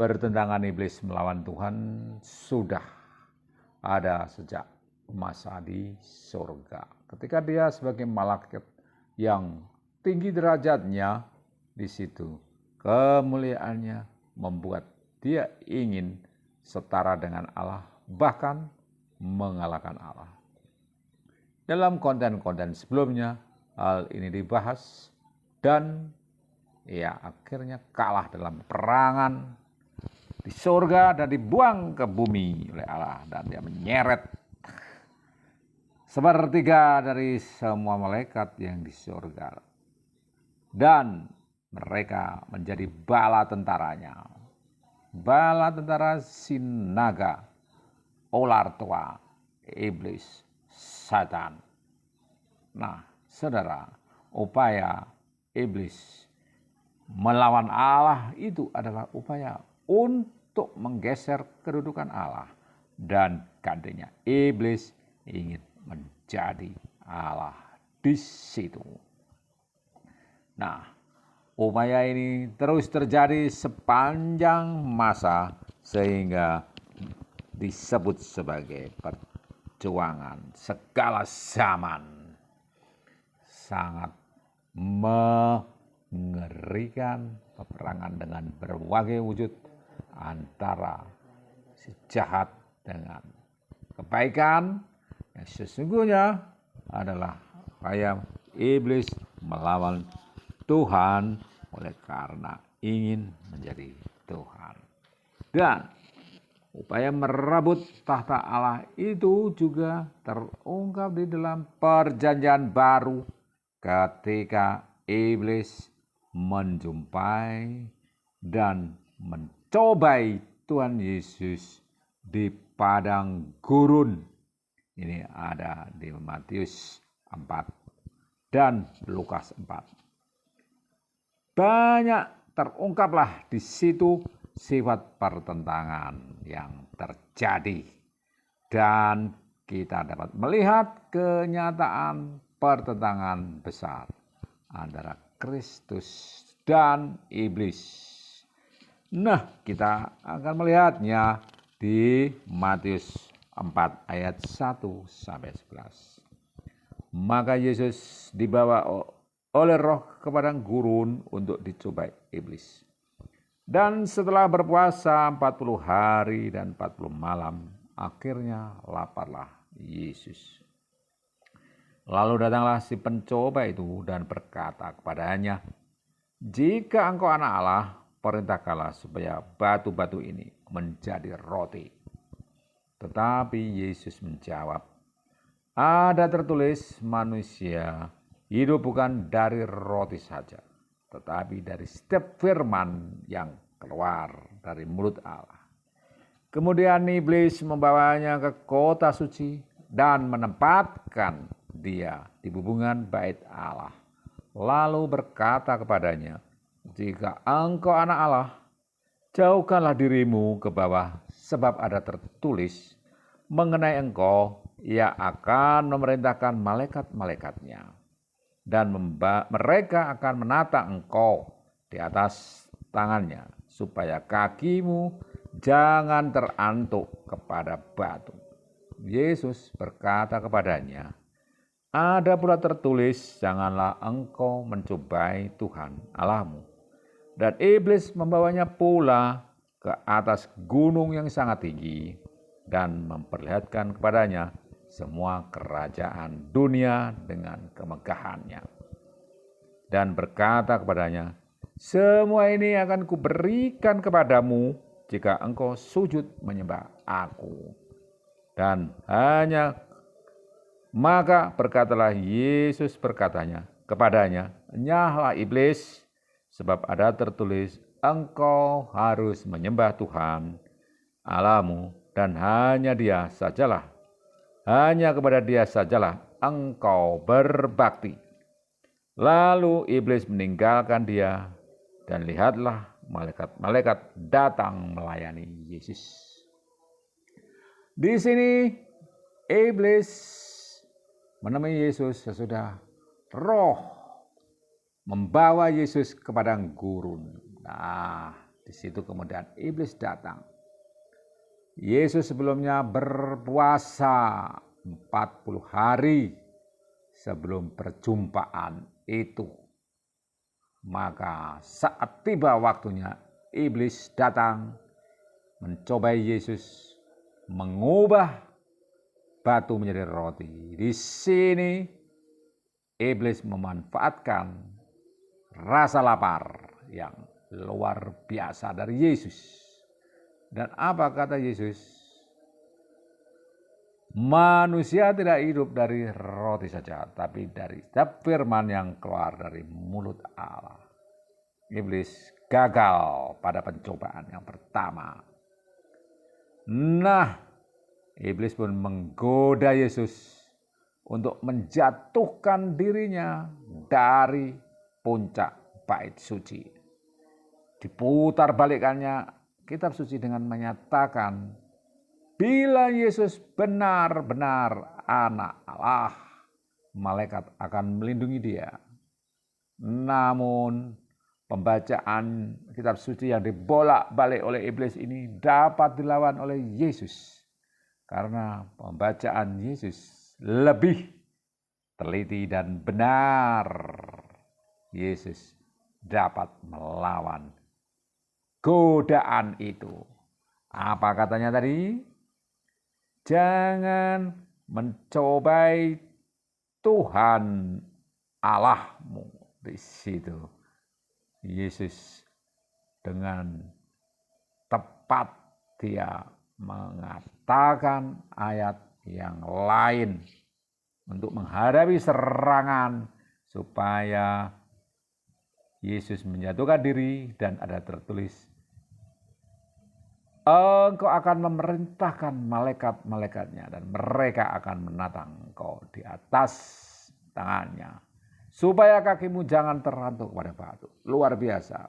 Pertentangan iblis melawan Tuhan sudah ada sejak masa di surga. Ketika dia sebagai malaikat yang tinggi derajatnya, di situ kemuliaannya membuat dia ingin setara dengan Allah, bahkan mengalahkan Allah. Dalam konten-konten sebelumnya, hal ini dibahas dan ia akhirnya kalah dalam perangan di surga dan dibuang ke bumi oleh Allah, dan dia menyeret sepertiga dari semua malaikat yang di surga, dan mereka menjadi bala tentaranya, bala tentara sinaga, ular tua, iblis, Satan. Nah, saudara, upaya iblis melawan Allah itu adalah upaya untuk menggeser kedudukan Allah, dan gantinya iblis ingin menjadi Allah di situ. Nah, upaya ini terus terjadi sepanjang masa sehingga disebut sebagai perjuangan segala zaman. Sangat mengerikan peperangan dengan berbagai wujud antara si jahat dengan kebaikan yang sesungguhnya adalah upaya iblis melawan Tuhan oleh karena ingin menjadi Tuhan. Dan upaya merebut tahta Allah itu juga terungkap di dalam perjanjian baru ketika iblis menjumpai dan mencobai Tuhan Yesus di padang gurun. Ini ada di Matius 4 dan Lukas 4. Banyak terungkaplah di situ sifat pertentangan yang terjadi, dan kita dapat melihat kenyataan pertentangan besar antara Kristus dan iblis. Nah, kita akan melihatnya di Matius 4 ayat 1 sampai 11. Maka Yesus dibawa oleh Roh ke padang gurun untuk dicobai iblis. Dan setelah berpuasa 40 hari dan 40 malam, akhirnya laparlah Yesus. Lalu datanglah si pencoba itu dan berkata kepadanya, "Jika engkau anak Allah, perintahkanlah supaya batu-batu ini menjadi roti." Tetapi Yesus menjawab, "Ada tertulis, manusia hidup bukan dari roti saja, tetapi dari setiap firman yang keluar dari mulut Allah." Kemudian iblis membawanya ke kota suci dan menempatkan dia di bubungan bait Allah. Lalu berkata kepadanya, "Jika engkau anak Allah, jauhkanlah dirimu ke bawah, sebab ada tertulis mengenai engkau, ia akan memerintahkan malaikat-malaikatnya, dan mereka akan menata engkau di atas tangannya, supaya kakimu jangan terantuk kepada batu." Yesus berkata kepadanya, "Ada pula tertulis, janganlah engkau mencobai Tuhan Allahmu." Dan iblis membawanya pula ke atas gunung yang sangat tinggi dan memperlihatkan kepadanya semua kerajaan dunia dengan kemegahannya. Dan berkata kepadanya, "Semua ini akan kuberikan kepadamu jika engkau sujud menyembah aku." Dan maka berkatalah Yesus kepadanya, "Nyahlah iblis, sebab ada tertulis, engkau harus menyembah Tuhan Allahmu, dan hanya kepada Dia sajalah engkau berbakti." Lalu iblis meninggalkan dia, dan lihatlah malaikat-malaikat datang melayani Yesus. Di sini iblis menemui Yesus sesudah Roh membawa Yesus ke padang gurun. Nah, Di situ kemudian iblis datang. Yesus sebelumnya berpuasa 40 hari sebelum perjumpaan itu. Maka saat tiba waktunya, iblis datang mencobai Yesus mengubah batu menjadi roti. Di sini iblis memanfaatkan rasa lapar yang luar biasa dari Yesus. Dan apa kata Yesus? Manusia tidak hidup dari roti saja, tapi dari setiap firman yang keluar dari mulut Allah. Iblis gagal pada pencobaan yang pertama. Nah, iblis pun menggoda Yesus untuk menjatuhkan dirinya dari puncak bait suci. Diputar balikannya kitab suci dengan menyatakan, bila Yesus benar-benar anak Allah, malaikat akan melindungi dia. Namun pembacaan kitab suci yang dibolak-balik oleh iblis ini dapat dilawan oleh Yesus. Karena pembacaan Yesus lebih teliti dan benar. Yesus dapat melawan godaan itu. Apa katanya tadi? Jangan mencobai Tuhan Allahmu. Di situ Yesus dengan tepat dia mengatakan ayat yang lain untuk menghadapi serangan supaya Yesus menjatuhkan diri, dan ada tertulis, engkau akan memerintahkan malaikat-malaikatnya dan mereka akan menatang engkau di atas tangannya supaya kakimu jangan terhantuk pada batu. Luar biasa.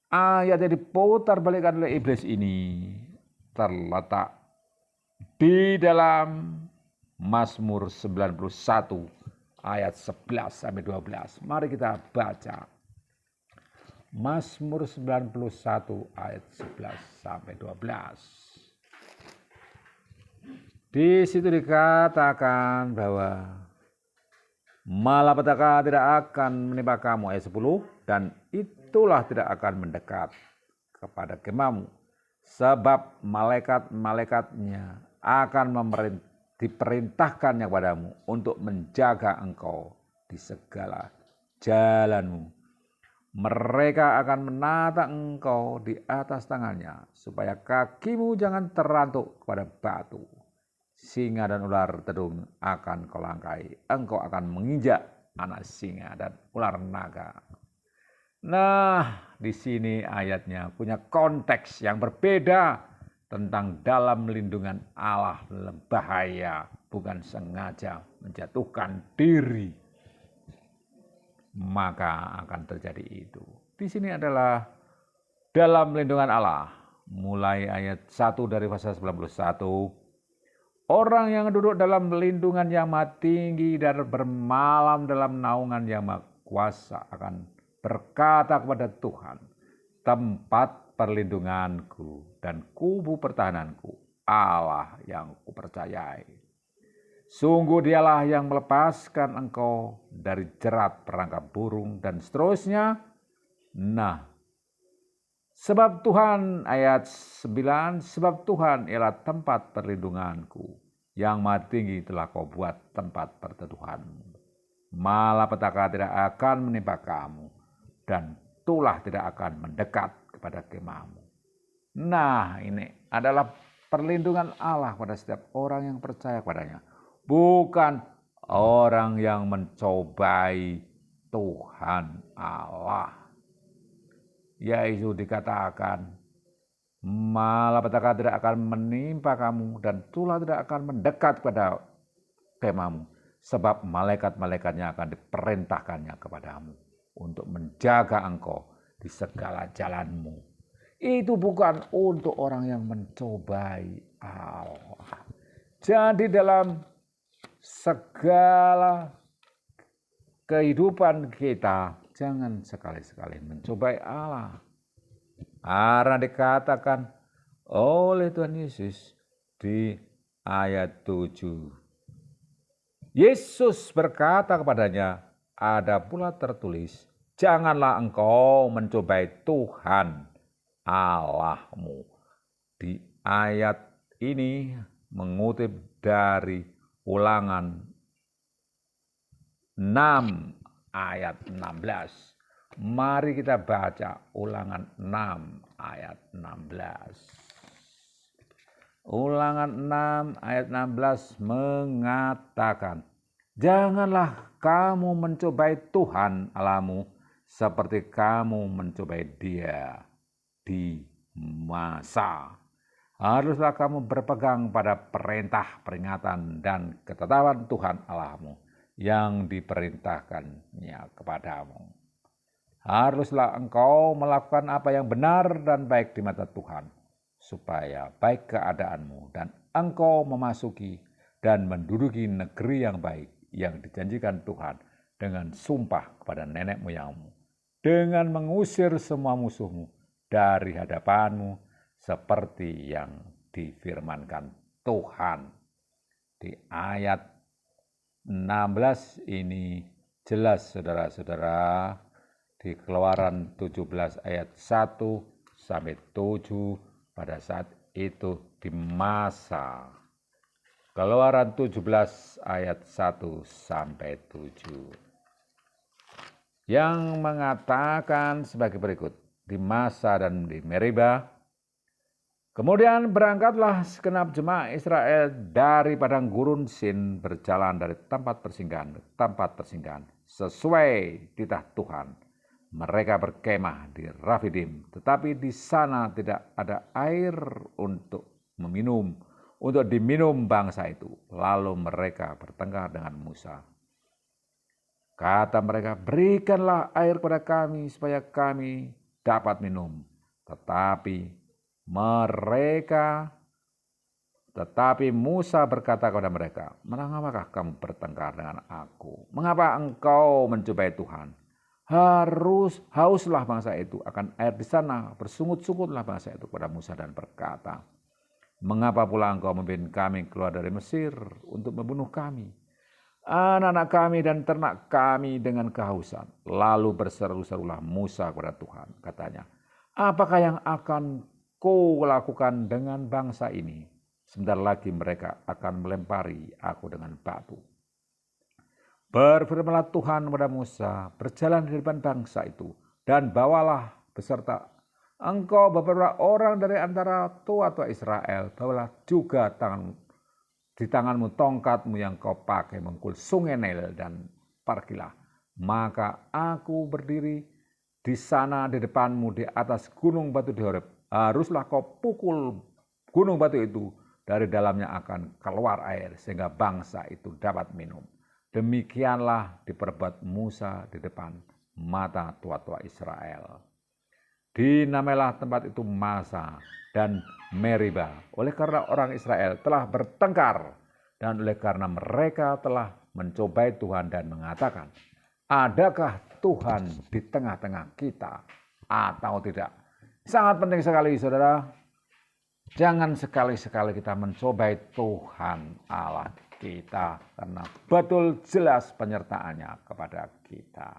Ayat yang diputar balikan oleh iblis ini terletak di dalam Mazmur 91 ayat 11 sampai 12. Mari kita baca. Mazmur 91 ayat 11 sampai 12. Di situ dikatakan bahwa malapetaka tidak akan menimpa kamu, ayat 10, dan itulah tidak akan mendekat kepada kemahmu, sebab malaikat-malaikatnya akan diperintahkannya kepadamu untuk menjaga engkau di segala jalanmu. Mereka akan menata engkau di atas tangannya, supaya kakimu jangan terantuk kepada batu. Singa dan ular tedung akan kau langkai. Engkau akan menginjak anak singa dan ular naga. Nah, di sini ayatnya punya konteks yang berbeda tentang dalam lindungan Allah bahaya, bukan sengaja menjatuhkan diri. Maka akan terjadi itu. Di sini adalah dalam lindungan Allah. Mulai ayat 1 dari pasal 91. Orang yang duduk dalam lindungan yang maha tinggi dan bermalam dalam naungan yang maha kuasa akan berkata kepada Tuhan, tempat perlindunganku dan kubu pertahananku, Allah yang kupercayai. Sungguh dialah yang melepaskan engkau dari jerat perangkap burung dan seterusnya. Nah, sebab Tuhan, ayat 9, sebab Tuhan ialah tempat perlindunganku, yang maha tinggi telah kau buat tempat perteduhanmu. Malapetaka tidak akan menimpa kamu, dan tulah tidak akan mendekat kepada kemahmu. Nah, ini adalah perlindungan Allah pada setiap orang yang percaya kepadanya. Bukan orang yang mencobai Tuhan Allah. Yaitu dikatakan, malapetaka tidak akan menimpa kamu dan tulah tidak akan mendekat kepada kemahmu, sebab malaikat-malaikatnya akan diperintahkannya kepadamu untuk menjaga engkau di segala jalanmu. Itu bukan untuk orang yang mencobai Allah. Jadi dalam segala kehidupan kita, jangan sekali-sekali mencobai Allah. Karena dikatakan oleh Tuhan Yesus di ayat 7. Yesus berkata kepadanya, ada pula tertulis, janganlah engkau mencobai Tuhan Allahmu. Di ayat ini mengutip dari Ulangan 6 ayat 16. Mari kita baca Ulangan 6 ayat 16. Ulangan 6 ayat 16 mengatakan, janganlah kamu mencobai Tuhan Allahmu seperti kamu mencobai Dia di masa. Haruslah kamu berpegang pada perintah, peringatan, dan ketetapan Tuhan Allahmu yang diperintahkannya kepadamu. Haruslah engkau melakukan apa yang benar dan baik di mata Tuhan, supaya baik keadaanmu dan engkau memasuki dan menduduki negeri yang baik yang dijanjikan Tuhan dengan sumpah kepada nenek moyangmu, dengan mengusir semua musuhmu dari hadapanmu seperti yang difirmankan Tuhan. Di ayat 16 ini jelas saudara-saudara, di Keluaran 17 ayat 1 sampai 7 pada saat itu di masa. Keluaran 17 ayat 1 sampai 7. Yang mengatakan sebagai berikut, di Masa dan di Meriba, kemudian berangkatlah segenap jemaah Israel dari padang gurun Sin, berjalan dari tempat persinggahan ke tempat persinggahan sesuai titah Tuhan. Mereka berkemah di Rafidim, tetapi di sana tidak ada air untuk diminum bangsa itu. Lalu mereka bertengkar dengan Musa. Kata mereka, berikanlah air kepada kami supaya kami dapat minum. Tetapi Musa berkata kepada mereka, mengapakah kamu bertengkar dengan aku? Mengapa engkau mencobai Tuhan? Hauslah bangsa itu akan air di sana, bersungut-sungutlah bangsa itu kepada Musa dan berkata, mengapa pula engkau memimpin kami keluar dari Mesir untuk membunuh kami, anak-anak kami dan ternak kami dengan kehausan? Lalu berseru-serulah Musa kepada Tuhan, katanya, apakah yang akan kau lakukan dengan bangsa ini? Sebentar lagi mereka akan melempari aku dengan batu. Berfirmanlah Tuhan kepada Musa, berjalan di depan bangsa itu, dan bawalah beserta engkau beberapa orang dari antara tua-tua Israel, bawalah juga di tanganmu tongkatmu yang kau pakai mengukul sungai Nil, dan pergilah. Maka aku berdiri di sana di depanmu di atas gunung batu di Horeb. Haruslah kau pukul gunung batu itu, dari dalamnya akan keluar air sehingga bangsa itu dapat minum. Demikianlah diperbuat Musa di depan mata tua-tua Israel. Dinamailah tempat itu Masa dan Meriba, oleh karena orang Israel telah bertengkar dan oleh karena mereka telah mencobai Tuhan dan mengatakan, adakah Tuhan di tengah-tengah kita atau tidak? Sangat penting sekali saudara, jangan sekali-sekali kita mencobai Tuhan Allah kita, karena betul jelas penyertaannya kepada kita.